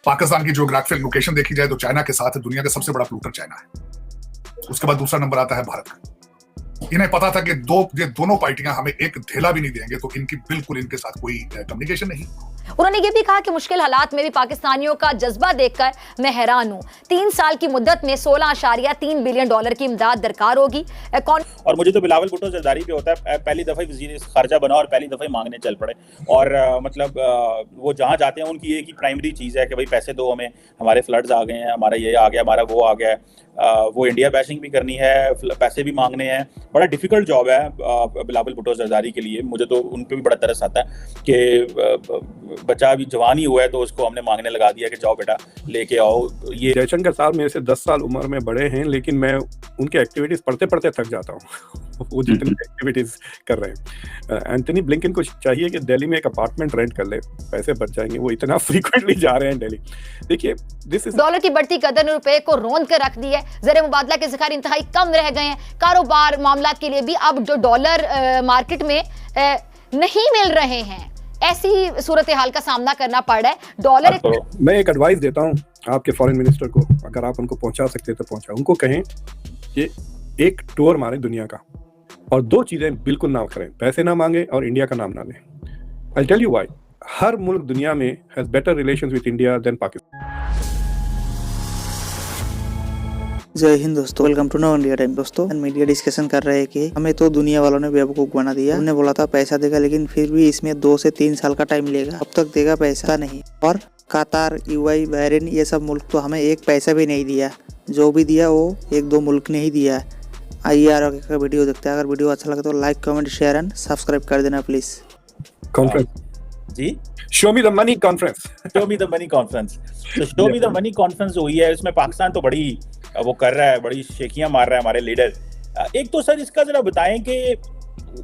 पाकिस्तान की geographical location देखी जाए तो चाइना के साथ दुनिया का सबसे बड़ा प्लूटर चाइना है। उसके बाद दूसरा नंबर आता है भारत का। इन्हें पता था कि ये दोनों पार्टियां हमें एक ढेला भी नहीं देंगे, तो इनकी बिल्कुल इनके साथ कोई कम्युनिकेशन नहीं। उन्होंने ये भी कहा कि मुश्किल हालात में भी पाकिस्तानियों का जज्बा देखकर मैं हैरान हूं। 3 साल की मुद्दत में $16.3 बिलियन की इमदाद दरकार होगी। और मुझे तो बिलावल भुट्टो जरदारी पे होता है, पहली दफा वजीर खारजा बना और पहली दफा मांगने चल पड़े। और वो जहां जाते हैं उनकी एक ही प्राइमरी चीज़ है कि भाई पैसे दो हमें, हमारे फ्लड्स आ गए हैं, हमारा ये आ गया, हमारा वो आ गया। वो इंडिया बैशिंग भी करनी है, पैसे भी मांगने हैं। बड़ा डिफिकल्ट जॉब है बिलावल भुट्टो जरदारी के लिए। मुझे तो उन पर भी बड़ा तरस आता है कि बच्चा अभी जवान ही हुआ है तो उसको हमने मांगने लगा दिया कि जाओ बेटा लेके आओ। ये जयशंकर साहब मेरे से 10 साल उम्र में बड़े हैं, लेकिन मैं उनके एक्टिविटीज पढ़ते पढ़ते थक जाता हूँ। वो जितनी एक्टिविटीज कर रहे हैं। एंथनी ब्लिंकन को चाहिए कि दिल्ली में एक अपार्टमेंट रेंट कर ले, पैसे बच जाएंगे। वो इतना फ्रीक्वेंटली जा रहे हैं दिल्ली। देखिए, दिस इज डॉलर की बढ़ती कदर ने रुपए को रोंद कर रख दिया है। ज़र मुबादला के ज़खायर इंतहाई कम रह गए हैं। कारोबार मामला के लिए भी अब जो डॉलर मार्केट में नहीं मिल रहे हैं, ऐसी सूरत हाल का सामना करना पड़ रहा है। डॉलर मैं एक एडवाइस देता हूँ आपके फॉरेन मिनिस्टर को, अगर आप उनको पहुंचा सकते हैं तो पहुंचा। उनको कहें कि एक टूर मारे दुनिया का, और 2 चीजें बिल्कुल ना करें, पैसे ना मांगे और इंडिया का नाम ना लें। I tell you why. हर मुल्क दुनिया में has better relations with India than Pakistan. जय हिंद दोस्तों, welcome to no India time. दोस्तों मीडिया डिस्कशन कर रहे हैं कि हमें तो दुनिया वालों ने बेवकूफ बना दिया। हमने बोला था पैसा देगा, लेकिन फिर भी इसमें 2 से 3 साल का टाइम लेगा, अब तक देगा पैसा नहीं। और कतार, यूएई, बहरीन, ये सब मुल्क तो हमें एक पैसा भी नहीं दिया। जो भी दिया वो 1-2 मुल्क ने ही दिया। आइए यार का वीडियो देखते हैं। अगर वीडियो अच्छा लगे तो like, comment, share and subscribe कर देना प्लीज। कॉन्फ्रेंस जी, show me the money conference. Show me the money conference. तो show me the money conference हुई है, इसमें पाकिस्तान तो बड़ी वो कर रहा है, बड़ी शेखियां मार रहा है हमारे लीडर। एक तो सर इसका जरा बताएं कि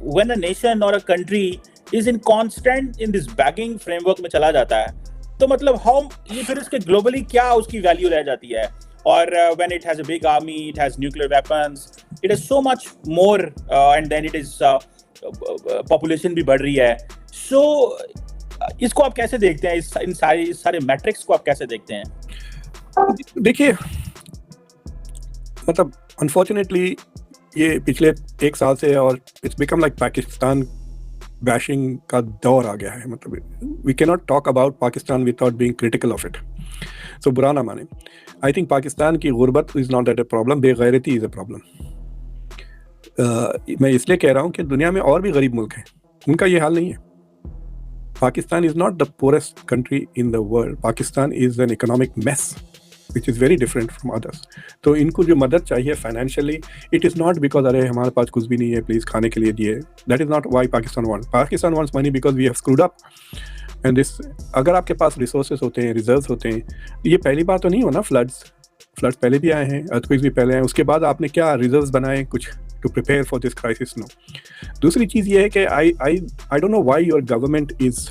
व्हेन अ नेशन और a country is in constant in this bagging framework में चला जाता है, तो मतलब हाउ ये फिर इसके ग्लोबली क्या उसकी वैल्यू रह जाती है। और when it has a big army, it has nuclear weapons, it has so much more and then it is population भी बढ़ रही है। So इसको आप कैसे देखते हैं? इन सारे मैट्रिक्स को आप कैसे देखते हैं? देखिए, मतलब अनफॉर्चुनेटली ये पिछले 1 साल से और it's become like Pakistan bashing का दौर आ गया है। मतलब we can not talk about Pakistan without being critical of it. So बुरा ना माने। आई थिंक पाकिस्तान की गुर्बत is not that a problem, बेगैरती इज अ प्रॉब्लम। मैं इसलिए कह रहा हूँ कि दुनिया में और भी गरीब मुल्क हैं, उनका ये हाल नहीं है। Pakistan is not the poorest country in the world. Pakistan is an economic mess which is very different from others. तो इनको जो मदद चाहिए financially, it is not because अरे हमारे पास कुछ भी नहीं है, प्लीज खाने के लिए दिए। That is not why Pakistan wants. Pakistan wants money because we have screwed up. And this, अगर आपके पास resources होते हैं, reserves होते हैं, ये पहली बार तो नहीं हो ना फ्लड्स पहले भी आए हैं, earthquakes भी पहले आए, उसके बाद आपने क्या reserves बनाए कुछ to prepare for this crisis? No. दूसरी चीज़ ये है कि I don't know why your government is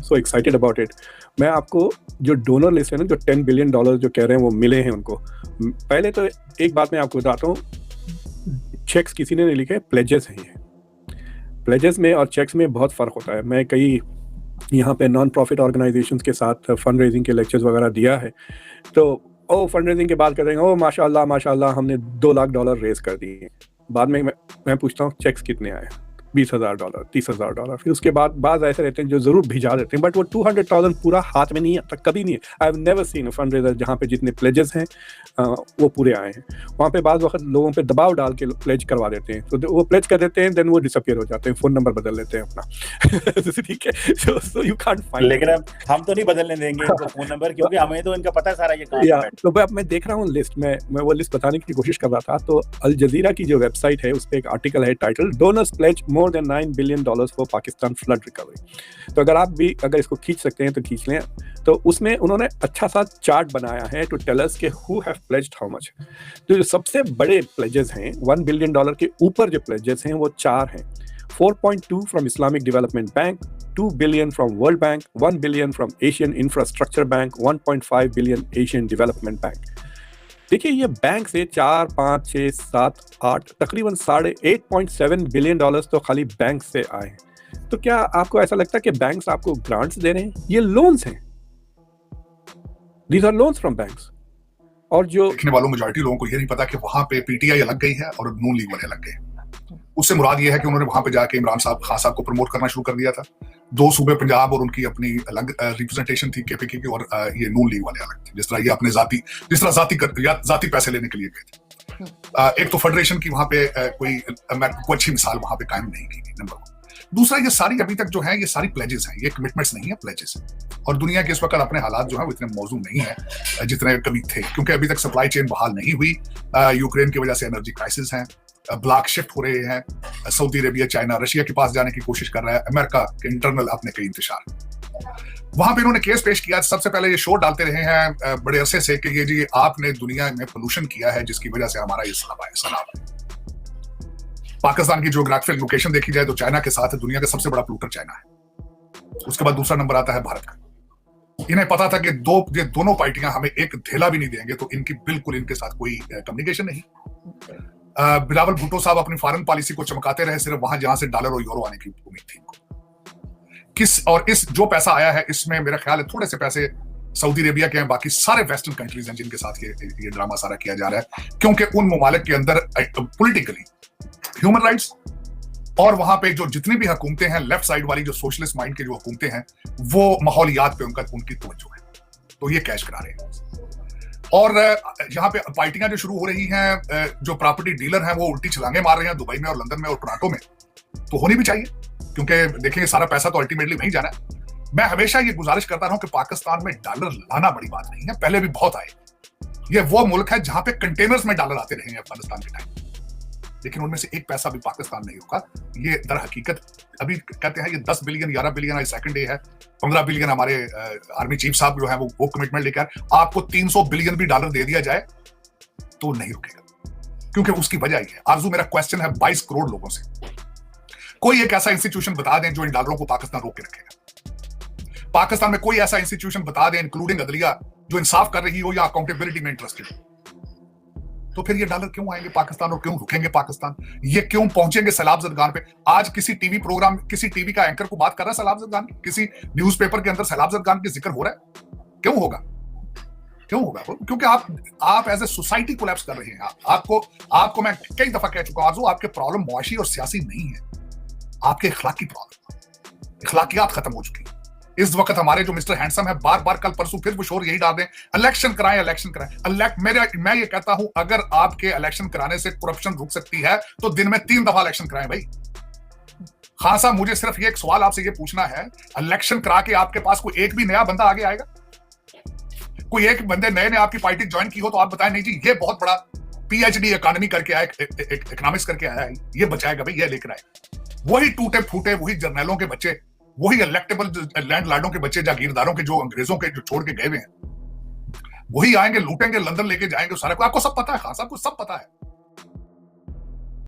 so excited about it. मैं आपको जो डोनर लिस्ट है ना, जो $10 बिलियन जो कह रहे हैं वो मिले हैं उनको। पहले तो एक बात मैं आपको बताता हूँ, चेक्स किसी ने नहीं लिखे, प्लेजेस हैं ये। प्लेजेस में और चेक्स में बहुत फ़र्क होता है। मैं कई यहाँ पे नॉन प्रॉफिट ऑर्गेनाइजेशंस के साथ फंड रेजिंग के लेक्चर्स वगैरह दिया है, तो फंड रेजिंग के बाद कहते हैं माशाल्लाह माशाल्लाह हमने $2 लाख रेज कर दिए। बाद में मैं पूछता हूँ चेक्स कितने आए? $20,000, $30,000। फिर उसके बाद बाज़ ऐसे रहते हैं जो ज़रूर भिजा देते हैं, बट वो 200,000 पूरा हाथ में नहीं आता, कभी नहीं है। I have never seen a fund raiser जहाँ पे जितने प्लेजेस हैं वो पूरे आए हैं। वहाँ पे बाज़ वक्त लोगों पे दबाव डाल के प्लेज करवा देते हैं, तो वो प्लेज कर देते हैं, देन वो डिसअपियर हो जाते हैं, फ़ोन नंबर बदल लेते हैं अपना। ठीक है, सो यू कांट फाइंड। लेकिन हम तो नहीं बदलने देंगे इनको फ़ोन नंबर, क्योंकि हमें तो इनका पता सारा ये काम है। तो अब मैं देख रहा हूँ लिस्ट में, मैं वो लिस्ट बताने की कोशिश कर रहा था, तो अल जजीरा की जो वेबसाइट है उस पर एक आर्टिकल है title donors pledge more than $9 billion for Pakistan flood recovery. तो अगर इसको खींच सकते हैं तो खींच लें। तो उसमें उन्होंने अच्छा सा चार्ट बनाया है टू टेल अस के who have pledged how much. तो जो सबसे बड़े प्लेजेस हैं $1 बिलियन के ऊपर जो प्लेजेस हैं वो 4 हैं। 4.2 from Islamic development bank, 2 billion from world bank, 1 billion from Asian infrastructure bank, 1.5 billion Asian development bank. देखिए, ये बैंक से 4, 5, 6, 7, 8 तकरीबन $8.7 बिलियन तो खाली बैंक से आए। तो क्या आपको ऐसा लगता है कि बैंक्स आपको ग्रांट्स दे रहे हैं? ये लोन्स हैं। These are loans from banks. और जो देखने वालों मेजॉरिटी लोगों को ये नहीं पता कि वहां पे पीटीआई अलग गई है और नून लीग वाले अलग गए। उससे मुराद ये है कि उन्होंने वहां पे जाके इमरान साहब खान साहब को प्रमोट करना शुरू कर दिया था। दो सूबे पंजाब और उनकी अपनी अलग रिप्रेजेंटेशन थी केपीके की, और ये नून लीग वाले अलग थे। जिस तरह ये अपने जाति पैसे लेने के लिए गए थे। एक तो फेडरेशन की वहां पे कोई अच्छी मिसाल वहां पे कायम नहीं की गई, नंबर 1। दूसरा, ये सारी अभी तक जो है ये सारी प्लेजेस हैं, ये कमिटमेंट्स नहीं है, प्लेजेस हैं। और दुनिया के इस वक्त अपने हालात जो है वो इतने मौजूद नहीं है जितने कभी थे, क्योंकि अभी तक सप्लाई चेन बहाल नहीं हुई। यूक्रेन की वजह से एनर्जी क्राइसिस है, ब्लॉक शिफ्ट हो रहे हैं, सऊदी अरेबिया चाइना रशिया के पास जाने की कोशिश कर रहा है, अमेरिका के इंटरनल अपने कई इंतशार। वहां पे इन्होंने केस पेश किया। सबसे पहले ये शोर डालते रहे हैं बड़े अरसे से कि ये जी आपने दुनिया में पोल्यूशन किया है जिसकी वजह से हमारा ये सैलाब है। पाकिस्तान की ज्योग्राफिकल लोकेशन देखी जाए तो चाइना के साथ दुनिया का सबसे बड़ा पोल्यूटर चाइना है। उसके बाद दूसरा नंबर आता है भारत का। इन्हें पता था कि ये दोनों पार्टियां हमें एक धेला भी नहीं देंगे, तो इनकी बिल्कुल इनके साथ कोई कम्युनिकेशन नहीं। बिलावल भुट्टो साहब अपनी फॉरेन पॉलिसी को चमकाते रहे सिर्फ वहां जहां से डॉलर और यूरो आने की उम्मीद थी इनको। इस जो पैसा आया है इसमें मेरा ख्याल है थोड़े से पैसे सऊदी अरेबिया के हैं, बाकी सारे वेस्टर्न कंट्रीज हैं जिनके साथ ये ड्रामा सारा किया जा रहा है, क्योंकि उन ममालिक के अंदर पॉलिटिकली ह्यूमन राइट्स और वहां पे जो जितनी भी हुकूमतें हैं लेफ्ट साइड वाली जो सोशलिस्ट माइंड की जो हुकूमतें हैं वो माहौलियात पे उनकी तवज्जो है, तो ये कैश करा रहे हैं। और यहाँ पे पार्टियां जो शुरू हो रही हैं, जो प्रॉपर्टी डीलर हैं वो उल्टी छलांगे मार रहे हैं दुबई में और लंदन में और टोरंटो में, तो होनी भी चाहिए, क्योंकि देखिए सारा पैसा तो अल्टीमेटली वहीं जाना है। मैं हमेशा ये गुजारिश करता रहा हूं कि पाकिस्तान में डॉलर लाना बड़ी बात नहीं है, पहले भी बहुत आए। ये वो मुल्क है जहां पे कंटेनर्स में डॉलर आते रहे हैं अफगानिस्तान के टाइम, लेकिन उनमें से एक पैसा भी पाकिस्तान नहीं होगा। ये दर हकीकत अभी कहते हैं ये 10 बिलियन 11 बिलियन आज सेकंड डे है, 15 बिलियन हमारे आर्मी चीफ साहब जो है वो कमिटमेंट लेकर आपको 300 बिलियन भी डॉलर दे दिया जाए तो नहीं रुकेगा, क्योंकि उसकी वजह ये है। आरजू मेरा क्वेश्चन है 22 करोड़ लोगों से, कोई एक ऐसा इंस्टीट्यूशन बता दें जो इन डॉलरों को पाकिस्तान रोक के रखेगा। पाकिस्तान में कोई ऐसा इंस्टीट्यूशन बता दें इंक्लूडिंग अदलिया जो इंसाफ कर रही हो या अकाउंटेबिलिटी में इंटरेस्टेड हो, तो फिर ये डॉलर क्यों आएंगे पाकिस्तान और क्यों रुकेंगे पाकिस्तान? ये क्यों पहुंचेंगे सैलाब जदगान पे? आज किसी टीवी प्रोग्राम किसी टीवी का एंकर को बात कर रहा है सैलाब जदगान की, किसी न्यूज़पेपर के अंदर सैलाब जदगान की जिक्र हो रहा है? क्यों होगा? क्यों होगा? क्योंकि आप एज ए सोसाइटी कोलैप्स कर रहे हैं। आपको मैं कई दफा कह चुका हूं, आपके प्रॉब्लम मुआशी और सियासी नहीं है, आपके इखलाकी प्रॉब्लम, इखलाकियात खत्म हो चुकी है। इस वक्त हमारे जो मिस्टर हैंडसम है बार बार कल परसों फिर वो शोर यही डाल दें इलेक्शन कराएं। मैं ये कहता हूं अगर आपके इलेक्शन कराने से करप्शन रुक सकती है तो दिन में 3 दफा इलेक्शन कराएं भाई। खान साहब मुझे सिर्फ ये एक सवाल आपसे ये पूछना है, इलेक्शन करा के आपके पास कोई एक भी नया बंदा आगे आएगा? कोई एक बंदे नए ने आपकी पार्टी ज्वाइन की हो तो आप बताएं नहीं जी ये बहुत बड़ा पीएचडी इकोनॉमी करके आया, इकोनॉमिक्स करके आया है, ये बचाएगा भाई, ये लेकर आए। वही टूटे फूटे, वही जर्नैलों के बच्चे, वही इलेक्टेबल लैंडलॉर्डों के बच्चे, जागीरदारों के जो अंग्रेजों के जो छोड़ के गए हुए हैं, वही आएंगे, लूटेंगे, लंदन लेके जाएंगे सारा। आपको सब पता है, खान साहब को सब पता है।